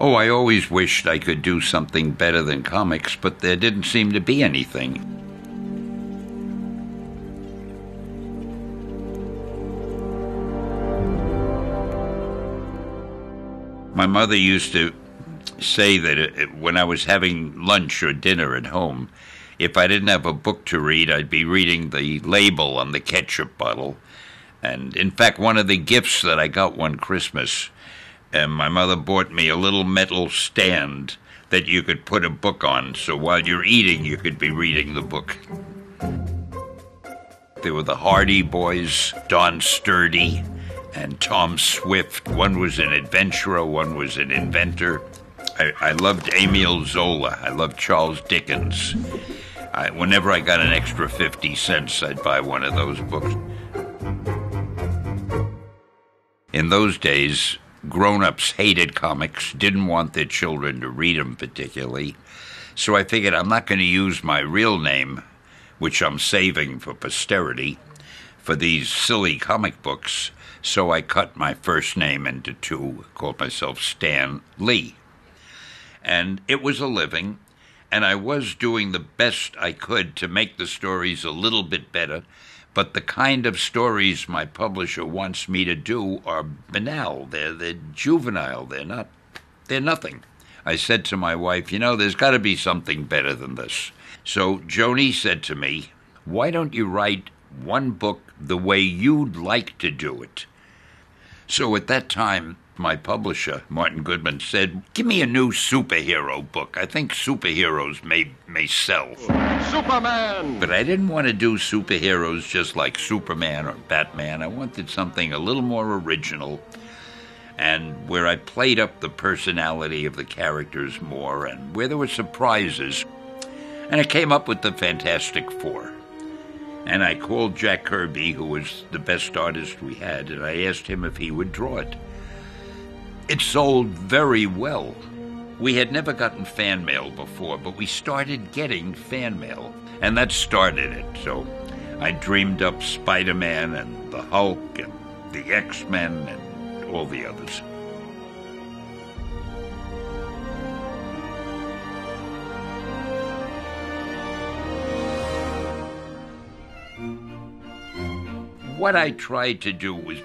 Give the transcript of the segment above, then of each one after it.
Oh, I always wished I could do something better than comics, but there didn't seem to be anything. My mother used to say that when I was having lunch or dinner at home, if I didn't have a book to read, I'd be reading the label on the ketchup bottle. And in fact, one of the gifts that I got one Christmas, my mother bought me a little metal stand that you could put a book on, so while you're eating, you could be reading the book. There were the Hardy Boys, Don Sturdy, and Tom Swift. One was an adventurer, one was an inventor. I loved Emile Zola. I loved Charles Dickens. Whenever I got an extra 50 cents, I'd buy one of those books. In those days, grown-ups hated comics, didn't want their children to read them particularly. So I figured I'm not going to use my real name, which I'm saving for posterity, for these silly comic books. So I cut my first name into two, called myself Stan Lee. And it was a living, and I was doing the best I could to make the stories a little bit better, but the kind of stories my publisher wants me to do are banal. They're juvenile. They're nothing. I said to my wife, there's got to be something better than this. So Joni said to me, why don't you write one book the way you'd like to do it? So at that time, my publisher, Martin Goodman, said, give me a new superhero book. I think superheroes may sell. Superman! But I didn't want to do superheroes just like Superman or Batman. I wanted something a little more original and where I played up the personality of the characters more and where there were surprises. And I came up with the Fantastic Four. And I called Jack Kirby, who was the best artist we had, and I asked him if he would draw it. It sold very well. We had never gotten fan mail before, but we started getting fan mail, and that started it. So I dreamed up Spider-Man and the Hulk and the X-Men and all the others. What I tried to do was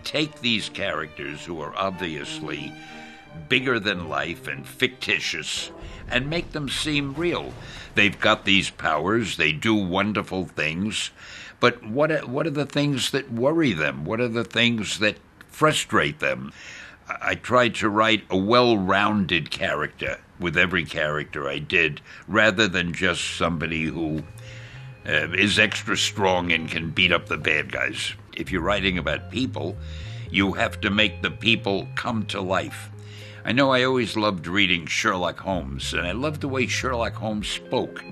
take these characters who are obviously bigger than life and fictitious and make them seem real. They've got these powers, they do wonderful things, but what are the things that worry them? What are the things that frustrate them? I tried to write a well-rounded character with every character I did, rather than just somebody who is extra strong and can beat up the bad guys. If you're writing about people, you have to make the people come to life. I know I always loved reading Sherlock Holmes, and I loved the way Sherlock Holmes spoke,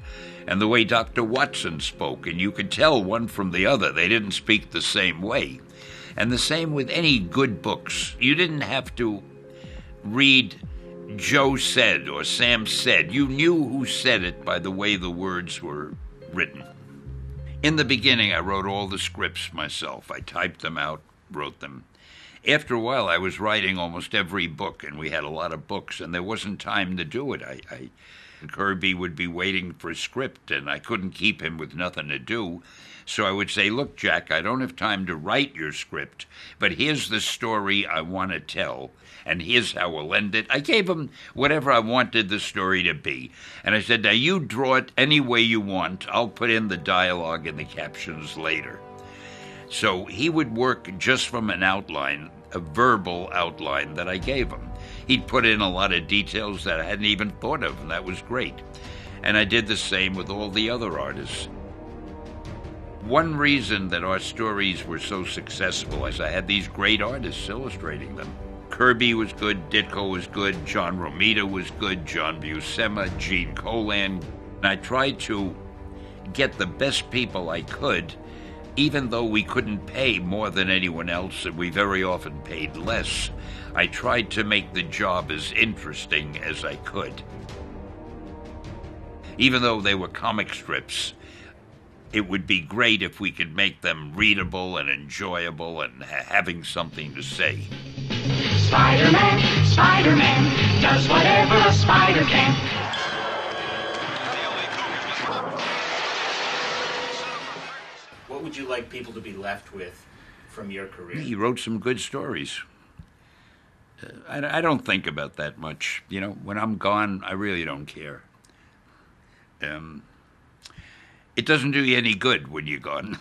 and the way Dr. Watson spoke, and you could tell one from the other. They didn't speak the same way. And the same with any good books. You didn't have to read Joe said or Sam said. You knew who said it by the way the words were written. In the beginning, I wrote all the scripts myself. I typed them out, wrote them. After a while, I was writing almost every book, and we had a lot of books, and there wasn't time to do it. Kirby would be waiting for a script, and I couldn't keep him with nothing to do. So I would say, look, Jack, I don't have time to write your script, but here's the story I want to tell, and here's how we'll end it. I gave him whatever I wanted the story to be. And I said, now you draw it any way you want. I'll put in the dialogue and the captions later. So he would work just from an outline, a verbal outline that I gave him. He'd put in a lot of details that I hadn't even thought of, and that was great. And I did the same with all the other artists. One reason that our stories were so successful is I had these great artists illustrating them. Kirby was good, Ditko was good, John Romita was good, John Buscema, Gene Colan. And I tried to get the best people I could, even though we couldn't pay more than anyone else, and we very often paid less. I tried to make the job as interesting as I could. Even though they were comic strips, it would be great if we could make them readable and enjoyable and having something to say. Spider-Man, Spider-Man, does what Cougar game. What would you like people to be left with from your career? He wrote some good stories. I don't think about that much. You know, when I'm gone, I really don't care. It doesn't do you any good when you're gone.